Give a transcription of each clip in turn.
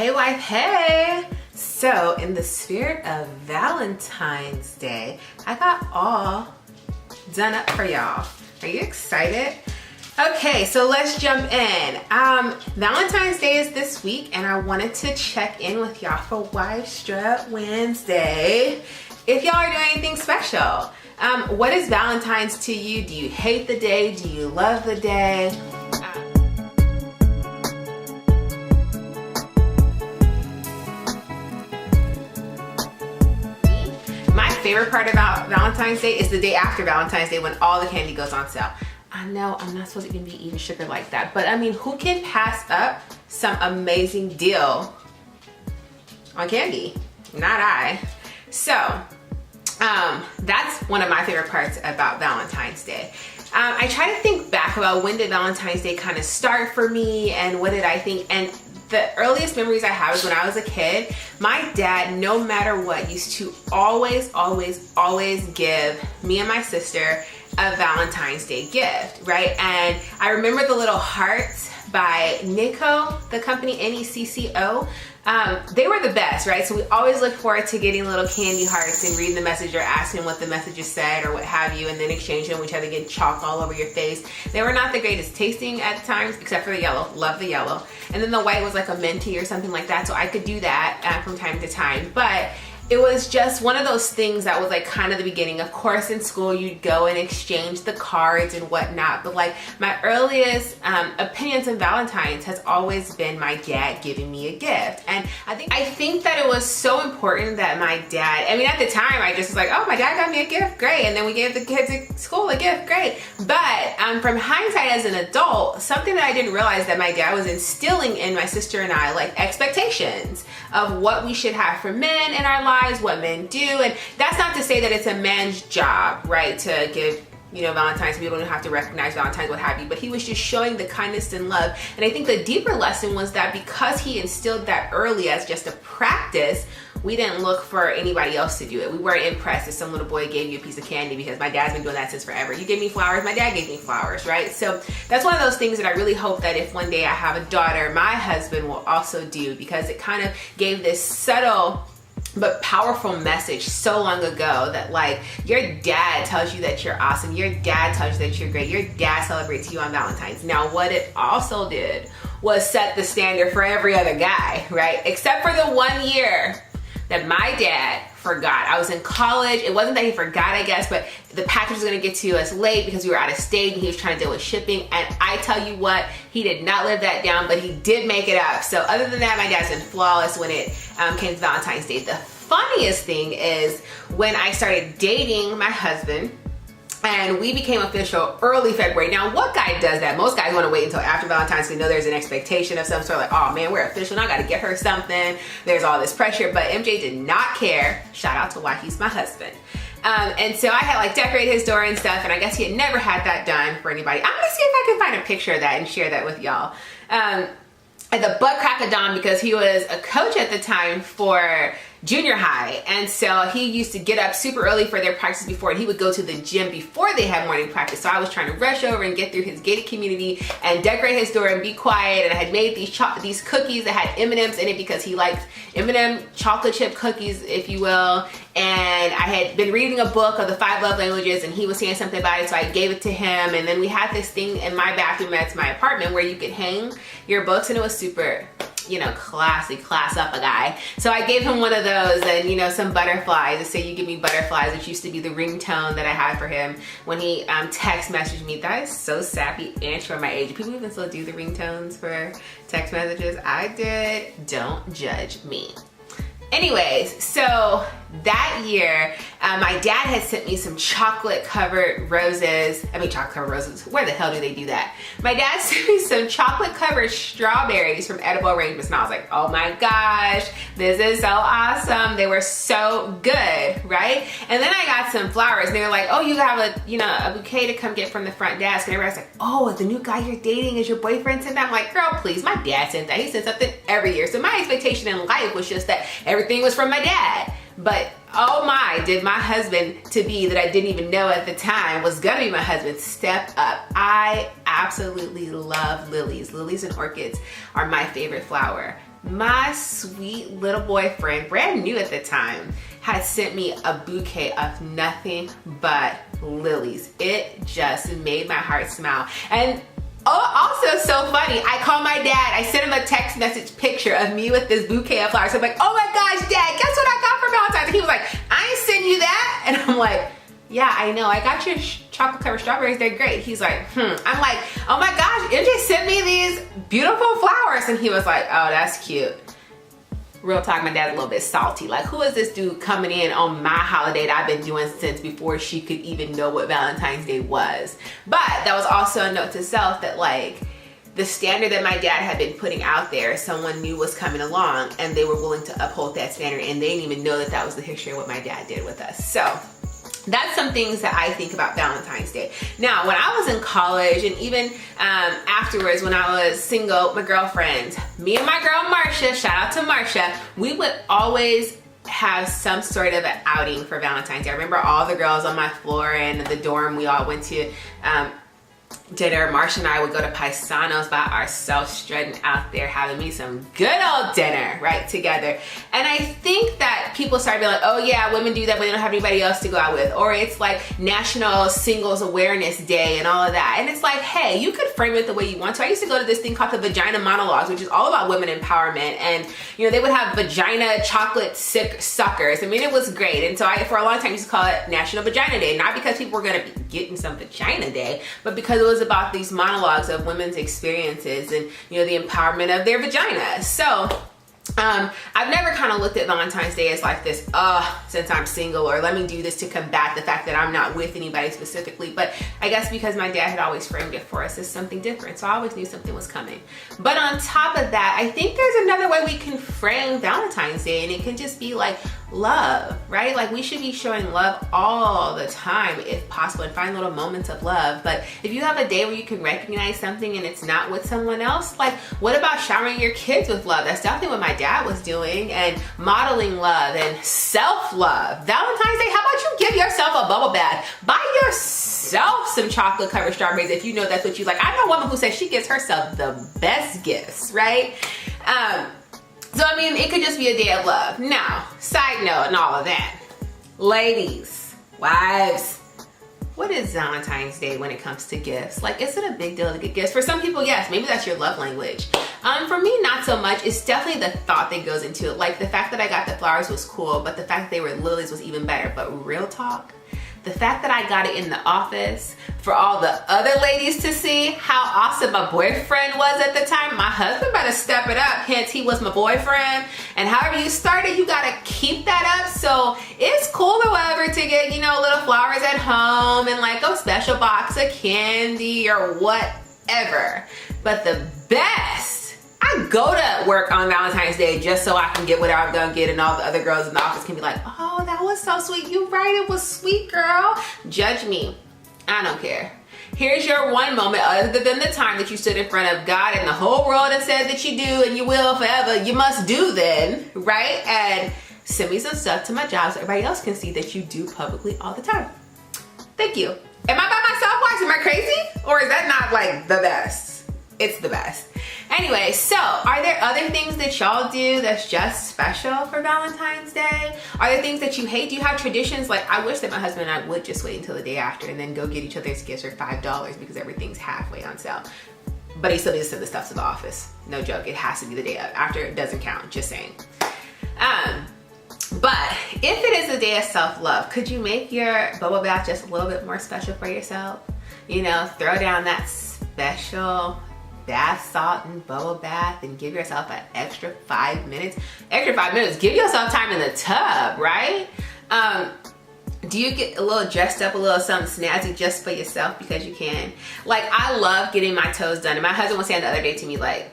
Hey wife, hey! So in the spirit of Valentine's Day, I got all done up for y'all. Are you excited? Okay, so let's jump in. Valentine's Day is this week and I wanted to check in with y'all for Wife Strut Wednesday. If y'all are doing anything special. What is Valentine's to you? Do you hate the day? Do you love the day? My favorite part about Valentine's Day is the day after Valentine's Day when all the candy goes on sale. I know I'm not supposed to even be eating sugar like that, but I mean, who can pass up some amazing deal on candy? Not I. So, that's one of my favorite parts about Valentine's Day. I try to think back about when did Valentine's Day kind of start for me and what did I think, and the earliest memories I have is when I was a kid, my dad, no matter what, used to always give me and my sister a Valentine's Day gift, right? And I remember the little hearts by Nico, the company, Necco. They were the best, right? So we always look forward to getting little candy hearts and reading the message or asking what the messages said or what have you, and then exchanging them with each other, getting chalk all over your face. They were not the greatest tasting at times, except for the yellow. Love the yellow. And then the white was like a minty or something like that, so I could do that from time to time. But it was just one of those things that was like kind of the beginning. Of course, in school, you'd go and exchange the cards and whatnot. But like my earliest opinions on Valentine's has always been my dad giving me a gift. And I think that it was so important that my dad, I mean, at the time, I just was like, oh, my dad got me a gift, great. And then we gave the kids at school a gift, great. But from hindsight as an adult, something that I didn't realize that my dad was instilling in my sister and I, like expectations of what we should have for men in our lives, what men do. And that's not to say that it's a man's job, right, to give, you know, Valentine's. People don't have to recognize Valentine's, what have you, but he was just showing the kindness and love. And I think the deeper lesson was that because he instilled that early as just a practice, we didn't look for anybody else to do it. We weren't impressed if some little boy gave you a piece of candy, because my dad's been doing that since forever. You give me flowers, my dad gave me flowers, right? So that's one of those things that I really hope that if one day I have a daughter, my husband will also do, because it kind of gave this subtle but powerful message so long ago that like your dad tells you that you're awesome, your dad tells you that you're great, your dad celebrates you on Valentine's. Now what it also did was set the standard for every other guy, right? Except for the 1 year that my dad forgot. I was in college. It wasn't that he forgot, I guess, but the package was gonna get to us late because we were out of state and he was trying to deal with shipping. And I tell you what, he did not live that down, but he did make it up. So other than that, my dad's been flawless when it came to Valentine's Day. The funniest thing is when I started dating my husband, and we became official early February. Now, what guy does that? Most guys want to wait until after Valentine's to know there's an expectation of some sort, like, oh man, we're official, now I got to get her something. There's all this pressure, but MJ did not care. Shout out to why he's my husband. And so I had like decorated his door and stuff, and I guess he had never had that done for anybody. I'm gonna see if I can find a picture of that and share that with y'all. At the butt crack of dawn, because he was a coach at the time for junior high, and so he used to get up super early for their practice before, and he would go to the gym before they had morning practice. So I was trying to rush over and get through his gated community and decorate his door and be quiet. And I had made these cookies that had M&Ms in it because he liked M&M chocolate chip cookies, if you will. And I had been reading a book of the 5 love languages, and he was saying something about it, so I gave it to him. And then we had this thing in my bathroom at my apartment where you could hang your books, and it was super, you know, classy, class up a guy. So I gave him one of those and, you know, some butterflies to say, you give me butterflies, which used to be the ringtone that I had for him when he text messaged me. That is so sappy and for my age. People even still do the ringtones for text messages. I did. Don't judge me. Anyways, so that year, my dad had sent me some chocolate covered roses. I mean, chocolate covered roses, where the hell do they do that? My dad sent me some chocolate covered strawberries from Edible Arrangements, and I was like, oh my gosh, this is so awesome. They were so good, right? And then I got some flowers, and they were like, oh, you have a bouquet to come get from the front desk. And everybody's like, oh, the new guy you're dating is your boyfriend sent that? I'm like, girl, please, my dad sent that. He sent something every year. So my expectation in life was just that everything was from my dad. But oh my, did my husband to be that I didn't even know at the time was gonna be my husband step up. I absolutely love lilies. Lilies and orchids are my favorite flower. my sweet little boyfriend, brand new at the time, had sent me a bouquet of nothing but lilies. It just made my heart smile. And also so funny, I called my dad, I sent him a text message picture of me with this bouquet of flowers. I'm like, oh my gosh, Dad, guess what I got for Valentine's? And he was like, I ain't sent you that. And I'm like, yeah, I know, I got your chocolate covered strawberries, they're great. He's like, I'm like, oh my gosh, MJ sent me these beautiful flowers. And he was like, oh, that's cute. Real talk, my dad's a little bit salty. Like, who is this dude coming in on my holiday that I've been doing since before she could even know what Valentine's Day was? But that was also a note to self that, like, the standard that my dad had been putting out there, someone new was coming along and they were willing to uphold that standard, and they didn't even know that that was the history of what my dad did with us. So that's some things that I think about Valentine's Day. Now, when I was in college and even afterwards when I was single, my girlfriends, me and my girl Marsha, shout out to Marsha, we would always have some sort of an outing for Valentine's Day. I remember all the girls on my floor and the dorm, we all went to dinner. Marsha and I would go to Paisanos by ourselves, strutting out there, having me some good old dinner, right, together. And I think that people started being like, oh yeah, women do that when they don't have anybody else to go out with. Or it's like National Singles Awareness Day and all of that. And it's like, hey, you could frame it the way you want to. I used to go to this thing called the Vagina Monologues, which is all about women empowerment. And, you know, they would have vagina chocolate suckers. I mean, it was great. And so for a long time, I used to call it National Vagina Day. Not because people were going to be getting some vagina day, but because it was about these monologues of women's experiences and, you know, the empowerment of their vagina. So I've never kind of looked at Valentine's Day as like this, since I'm single, or let me do this to combat the fact that I'm not with anybody specifically. But I guess because my dad had always framed it for us as something different, so I always knew something was coming. But on top of that, I think there's another way we can frame Valentine's Day, and it can just be like love, right? Like, we should be showing love all the time if possible, and find little moments of love. But if you have a day where you can recognize something and it's not with someone else, like, what about showering your kids with love? That's definitely what my dad was doing, and modeling love and self-love. Valentine's Day, how about you give yourself a bubble bath? Buy yourself some chocolate covered strawberries if you know that's what you like. I know a woman who says she gives herself the best gifts, right? So, I mean, it could just be a day of love. Now, side note and all of that. Ladies, wives, what is Valentine's Day when it comes to gifts? Like, is it a big deal to get gifts? For some people, yes, maybe that's your love language. For me, not so much. It's definitely the thought that goes into it. Like, the fact that I got the flowers was cool, but the fact that they were lilies was even better. But real talk, the fact that I got it in the office for all the other ladies to see how awesome my boyfriend was at the time, my husband better step it up, hence he was my boyfriend. And however you started, you gotta keep that up. So it's cool or whatever to get, you know, little flowers at home and like a special box of candy or whatever. But the best, I go to work on Valentine's Day just so I can get whatever I'm gonna get, and all the other girls in the office can be like, oh, that was so sweet. You right, it was sweet, girl. Judge me. I don't care. Here's your one moment, other than the time that you stood in front of God and the whole world and said that you do and you will forever, you must do then, right? And send me some stuff to my job so everybody else can see that you do publicly all the time. Thank you. Am I by myself, guys? Am I crazy? Or is that not like the best? It's the best. Anyway, so are there other things that y'all do that's just special for Valentine's Day? Are there things that you hate? Do you have traditions? Like, I wish that my husband and I would just wait until the day after and then go get each other's gifts for $5 because everything's halfway on sale. But he still needs to send the stuff to the office. No joke, it has to be the day after. It doesn't count, just saying. But if it is a day of self-love, could you make your bubble bath just a little bit more special for yourself? You know, throw down that special bath salt and bubble bath and give yourself an extra 5 minutes. Extra 5 minutes, give yourself time in the tub, right? Do you get a little dressed up, a little something snazzy just for yourself because you can? Like, I love getting my toes done. And my husband was saying the other day to me, like,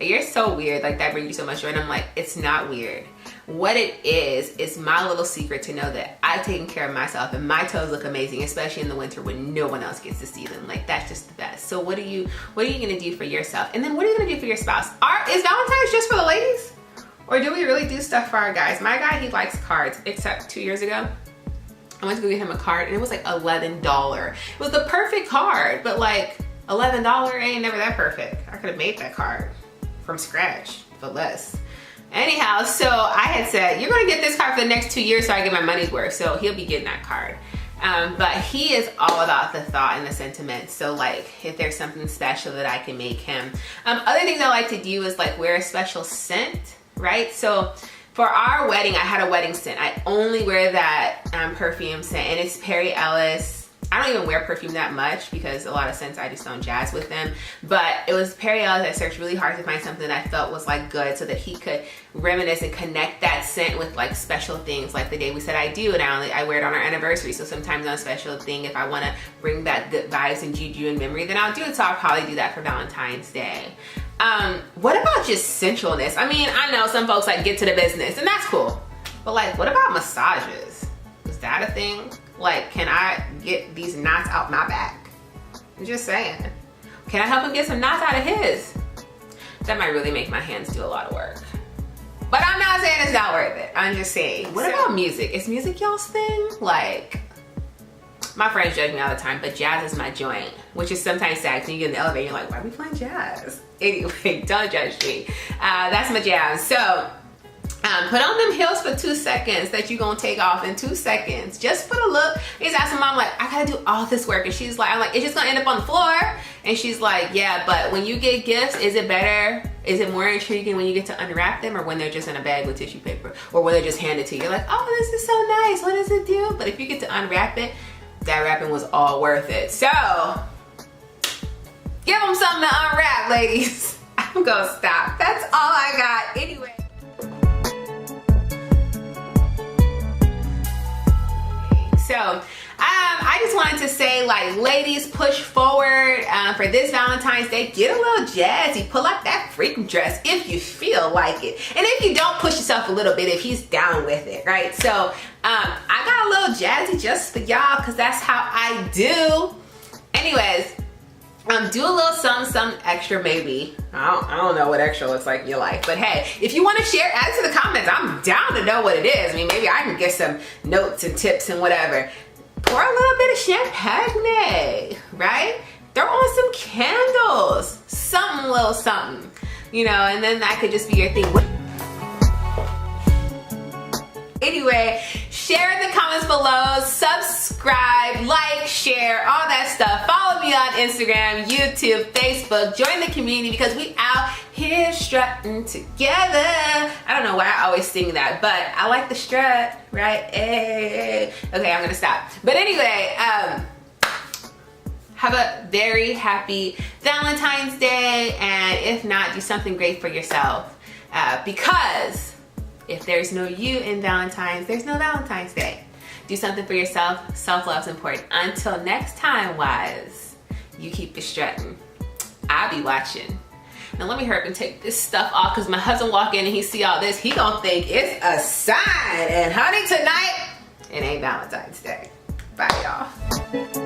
you're so weird, like that brings you so much joy. And I'm like, it's not weird. What it is my little secret to know that I've taken care of myself and my toes look amazing, especially in the winter when no one else gets to see them. Like, that's just the best. So what are you gonna do for yourself? And then what are you gonna do for your spouse? Is Valentine's just for the ladies? Or do we really do stuff for our guys? My guy, he likes cards, except 2 years ago, I went to go get him a card and it was like $11. It was the perfect card, but like $11 ain't never that perfect. I could have made that card from scratch. for less. Anyhow, so I had said, you're gonna get this card for the next 2 years so I get my money's worth. So he'll be getting that card. But he is all about the thought and the sentiment. So like if there's something special that I can make him. Other things I like to do is like wear a special scent, right? So for our wedding, I had a wedding scent. I only wear that perfume scent, and it's Perry Ellis. I don't even wear perfume that much because a lot of scents I just don't jazz with them. But it was Perry Ellis. I searched really hard to find something that I felt was like good so that he could reminisce and connect that scent with like special things, like the day we said I do, and I wear it on our anniversary. So sometimes on a special thing, if I want to bring back good vibes and juju and memory, then I'll do it. So I'll probably do that for Valentine's Day. What about just sensualness? I mean, I know some folks like get to the business, and that's cool. But like, what about massages? Is that a thing? Like, can I get these knots out my back? I'm just saying. Can I help him get some knots out of his? That might really make my hands do a lot of work. But I'm not saying it's not worth it. I'm just saying. What about music? Is music y'all's thing? Like, my friends judge me all the time, but jazz is my joint, which is sometimes sad because you get in the elevator and you're like, why are we playing jazz? Anyway, don't judge me. That's my jazz. So, put on them heels for 2 seconds that you gonna take off in 2 seconds. Just for the look. He's asking mom, like, I gotta do all this work. And she's like, I'm like, it's just gonna end up on the floor. And she's like, yeah, but when you get gifts, is it better? Is it more intriguing when you get to unwrap them or when they're just in a bag with tissue paper? Or when they're just handed to you? You're like, oh, this is so nice. What does it do? But if you get to unwrap it, that wrapping was all worth it. So, give them something to unwrap, ladies. I'm gonna stop. That's all I got. Anyway. So, I just wanted to say, like, ladies, push forward for this Valentine's Day. Get a little jazzy. Pull out that freak dress if you feel like it. And if you don't, push yourself a little bit if he's down with it, right? So, I got a little jazzy just for y'all because that's how I do. Anyways, do a little something extra maybe. I don't know what extra looks like in your life. But hey, if you want to share, add it to the comments. I'm down to know what it is. I mean, maybe I can get some notes and tips and whatever. Pour a little bit of champagne, right? Throw on some candles. Something, little something. You know, and then that could just be your thing. Anyway, share in the comments below, subscribe, like, share, all that stuff. Follow me on Instagram, YouTube, Facebook. Join the community because we out here strutting together. I don't know why I always sing that, but I like the strut, right? Hey. Okay, I'm gonna stop. But anyway, have a very happy Valentine's Day, and if not, do something great for yourself because if there's no you in Valentine's, there's no Valentine's Day. Do something for yourself. Self-love's important. Until next time, wise, you keep it strutting. I'll be watching. Now let me hurry up and take this stuff off because my husband walk in and he see all this. He gonna think it's a sign. And honey, tonight, it ain't Valentine's Day. Bye, y'all.